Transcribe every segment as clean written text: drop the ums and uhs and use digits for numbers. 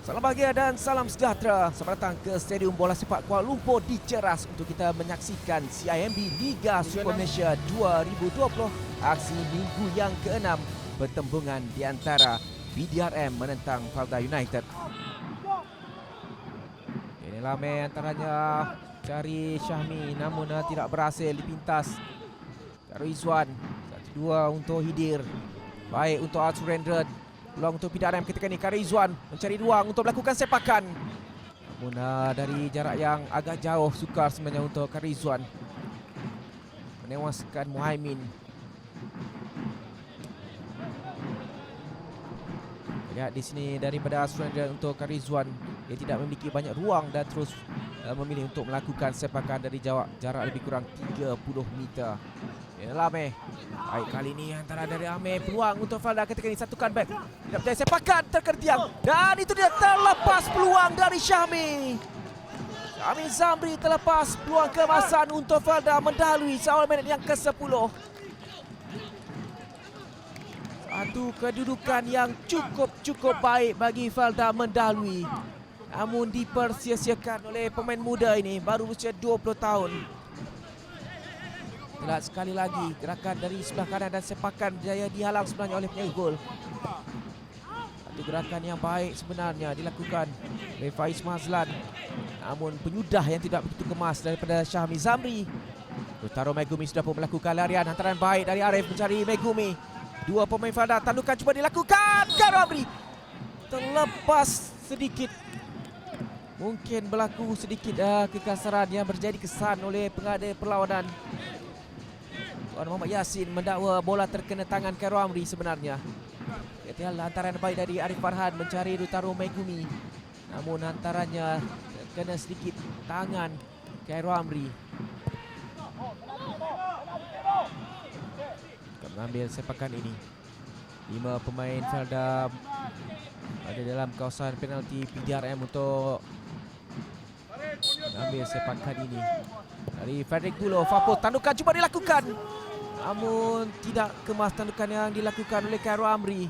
Salam bahagia dan salam sejahtera. Selamat datang ke Stadium Bola Sepak Kuala Lumpur di Ceras untuk kita menyaksikan CIMB Liga Super Malaysia 2020. Aksi minggu yang ke-6 pertembungan di antara PDRM menentang Falda United. Inilah main antaranya cari Syahmi, namun tidak berhasil dipintas. Rizwan 1-2 untuk Hidir. Baik untuk Al-Surendra. Peluang untuk PDRM ketika ini. Rizwan mencari ruang untuk melakukan sepakan. Namun dari jarak yang agak jauh, sukar sebenarnya untuk Rizwan menewaskan Muhaimin. Lihat di sini daripada Surendra untuk Rizwan, dia tidak memiliki banyak ruang dan terus memilih untuk melakukan sepakan dari jarak lebih kurang 30 meter. Inilah Ameh. Baik, kali ini antara dari Ameh, peluang untuk Falda ketika ini satukan back. Tidak percaya sepakan terkertiang. Dan itu dia terlepas peluang dari Syahmi. Syahmi Zamri terlepas peluang keemasan untuk Falda mendahului seawal minit yang ke-10. Satu kedudukan yang cukup baik bagi Falda mendahului. Namun dipersia-siakan oleh pemain muda ini, baru usia 20 tahun. Lihat sekali lagi gerakan dari sebelah kanan dan sepakan berjaya dihalang sebenarnya oleh penjaga gol. Satu gerakan yang baik sebenarnya dilakukan oleh Faiz Mazlan. Namun penyudah yang tidak begitu kemas daripada Syahmi Zamri. Rutaro Megumi sudah pun melakukan larian hantaran baik dari Arif mencari Megumi. Dua pemain Falda, tandukan cuba dilakukan. Garamri terlepas sedikit. Mungkin berlaku sedikit kekasaran yang berjadi kesan oleh pengada perlawanan. Tuan Muhammad Yassin mendakwa bola terkena tangan Khairul Amri sebenarnya. Lihat hantaran baik dari Arif Farhan mencari Rutaro Megumi. Namun hantarannya terkena sedikit tangan Khairul Amri. Akan mengambil sepakan ini. 5 pemain Falda ada dalam kawasan penalti PDRM untuk mengambil sepakan ini. Dari Frederick Bulo, Fapo, tandukan cuba dilakukan. Namun tidak kemas tandukan yang dilakukan oleh Khairul Amri.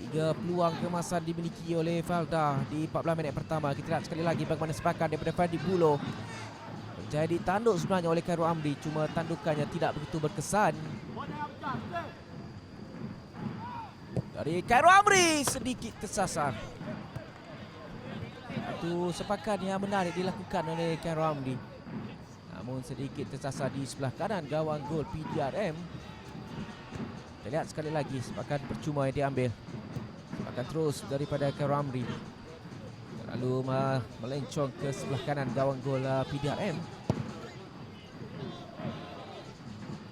3 peluang kemasan dimiliki oleh Falda di 14 minit pertama. Kita lihat sekali lagi bagaimana sepakan daripada Frederick Bulo. Jadi tanduk sebenarnya oleh Khairul Amri, cuma tandukannya tidak begitu berkesan. Dari Khairul Amri sedikit tersasar. Satu sepakan yang menarik dilakukan oleh Khairul Amri. Namun sedikit tersasar di sebelah kanan gawang gol PDRM. Kita lihat sekali lagi sepakan percuma yang diambil. Sepakan terus daripada Khairul Amri. Lalu melencong ke sebelah kanan gawang gol PDRM.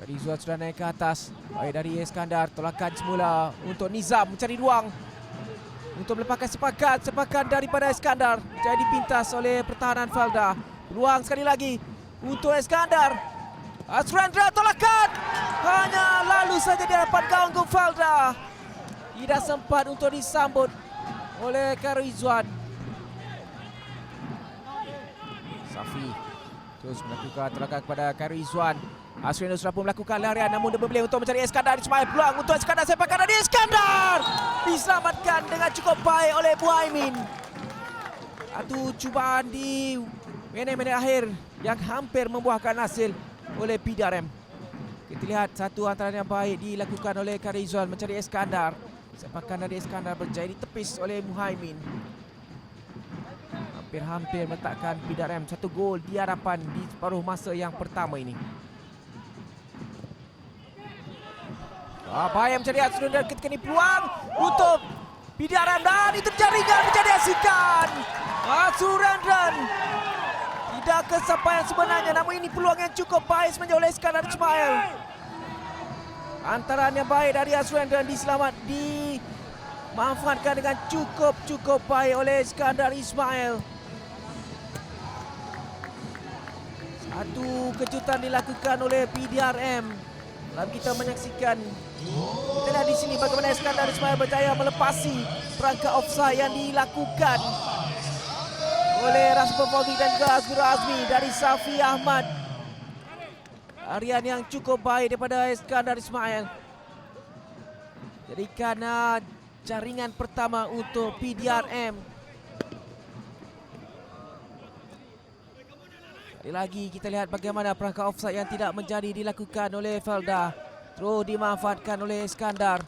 Rizwan sudah naik ke atas. Baik dari Iskandar, tolakan semula untuk Nizam mencari ruang untuk melepaskan sepakan daripada Iskandar. Jadi pintas oleh pertahanan Falda. Peluang sekali lagi untuk Iskandar. Surendra tolakan. Hanya lalu saja di hadapan gawang gol Falda. Tidak sempat untuk disambut oleh Rizwan. Safi terus melakukan tolakan kepada Rizwan. Asrino sudah pun melakukan larian, namun dia memilih untuk mencari Iskandar. Ismail, peluang untuk Iskandar, sepakan dari Iskandar diselamatkan dengan cukup baik oleh Muhaimin. Satu cubaan di minit-minit akhir yang hampir membuahkan hasil oleh PDRM. Kita lihat satu antara yang baik dilakukan oleh Rizwan mencari Iskandar. Sepakan dari Iskandar berjaya ditepis oleh Muhaimin. Hampir-hampir meletakkan PDRM satu gol di hadapan di separuh masa yang pertama ini. Bahaya mencari Surendra ketika ini, peluang untuk PDRM dan itu jaringan menjadi asikan. Surendra tidak kesampaian sebenarnya, namun ini peluang yang cukup baik sebenarnya oleh Iskandar Ismail. Antaran yang baik dari Surendra dimanfaatkan dengan cukup baik oleh Iskandar Ismail. Satu kejutan dilakukan oleh PDRM. Dalam kita menyaksikan, kita lihat di sini bagaimana Iskandar Ismail berjaya melepasi perangkap offside yang dilakukan oleh Rasmus Fauzi dan juga Azgur Azmi dari Safi Ahmad. Larian yang cukup baik daripada Iskandar Ismail. Jadikan jaringan pertama untuk PDRM. Sekali lagi kita lihat bagaimana perangkap offside yang tidak menjadi dilakukan oleh Felda. Terus dimanfaatkan oleh Iskandar.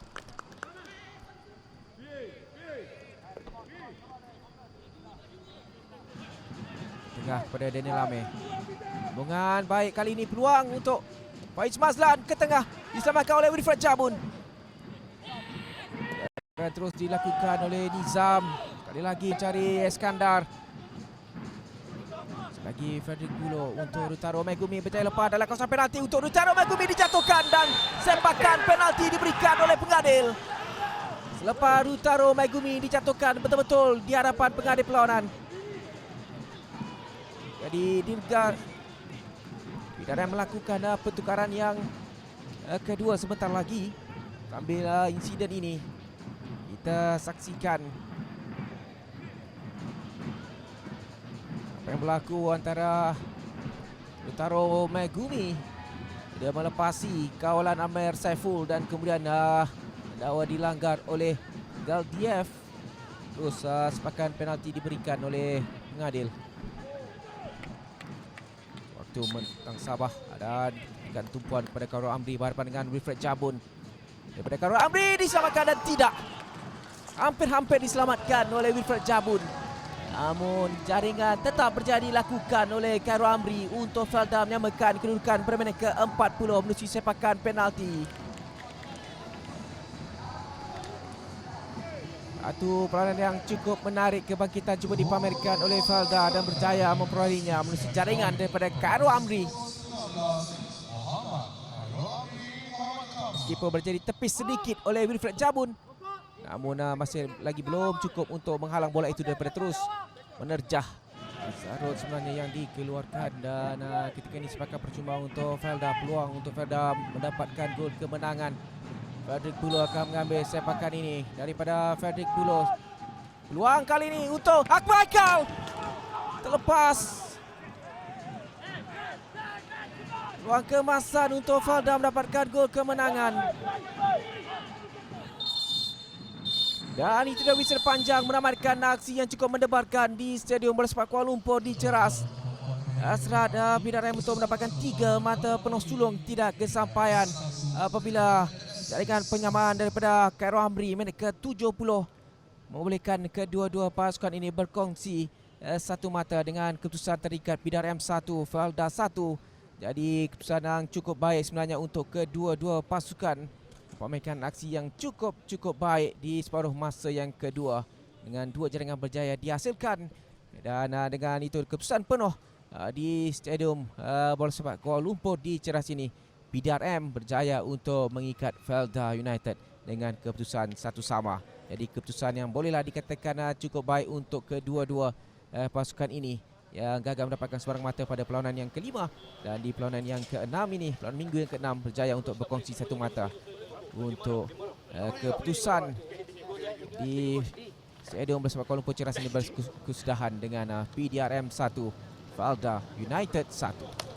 Tengah kepada Daniel Lame. Sambungan baik kali ini, peluang untuk Faiz Mazlan ke tengah. Diselamatkan oleh Wilfred Jabun. Dan terus dilakukan oleh Nizam. Sekali lagi cari Iskandar. Lagi Frederick Bulo untuk Rutaro Megumi berjaya lepas dalam kawasan penalti untuk Rutaro Megumi dijatuhkan dan sepakan penalti diberikan oleh pengadil. Selepas Rutaro Megumi dijatuhkan betul-betul di hadapan pengadil perlawanan. Jadi Dirga tidak melakukan pertukaran yang kedua sebentar lagi. Sambil insiden ini kita saksikan apa yang berlaku antara Rutaro Megumi. Dia melepasi kawalan Amer Saiful dan kemudian dakwa dilanggar oleh Galdiev. Terus sepakan penalti diberikan oleh pengadil. Waktu menentang Sabah dan berikan tumpuan kepada Karol Amri berhadapan dengan Wilfred Jabun. Daripada Karol Amri diselamatkan dan tidak. Hampir-hampir diselamatkan oleh Wilfred Jabun. Namun jaringan tetap berjadi dilakukan oleh Khairul Amri untuk Felda menyamakan kedudukan pada minit ke-40 menuju sepakan penalti. Satu perlawanan yang cukup menarik, kebangkitan cuba dipamerkan oleh Felda dan berjaya memperolehinya menuju jaringan daripada Khairul Amri. Meskipun berjadi tepis sedikit oleh Wilfred Jabun, namun masih lagi belum cukup untuk menghalang bola itu daripada terus menerjah. Zarut sebenarnya yang dikeluarkan dan ketika ini sepakat percuma untuk Felda. Peluang untuk Felda mendapatkan gol kemenangan. Frederick Bulo akan mengambil sepakan ini daripada Frederick Bulo. Peluang kali ini untuk Akmal Aikal. Terlepas. Peluang kemasan untuk Felda mendapatkan gol kemenangan. Dan itu dah whistle panjang menamatkan aksi yang cukup mendebarkan di Stadium Bola Sepak Kuala Lumpur di Ceras. Hasrat PDRM betul mendapatkan 3 mata penuh sulung tidak kesampaian apabila jaringan penyamaan daripada Khairul Amri minit ke-70 membolehkan kedua-dua pasukan ini berkongsi satu mata dengan keputusan terikat PDRM 1, Felda 1. Jadi keputusan yang cukup baik sebenarnya untuk kedua-dua pasukan. Memainkan aksi yang cukup baik di separuh masa yang kedua dengan 2 jaringan berjaya dihasilkan. Dan dengan itu keputusan penuh di Stadium Bola Sepak Kuala Lumpur di Ceras ini, PDRM berjaya untuk mengikat Felda United dengan keputusan satu sama. Jadi keputusan yang bolehlah dikatakan cukup baik untuk kedua-dua pasukan ini yang gagal mendapatkan sebarang mata pada perlawanan yang kelima. Dan di perlawanan yang ke-6 ini, perlawanan minggu yang ke-6 berjaya untuk berkongsi satu mata untuk keputusan di Stadium Bola Sepak Kuala Lumpur Ceras ini berkesudahan dengan PDRM 1, Felda United 1.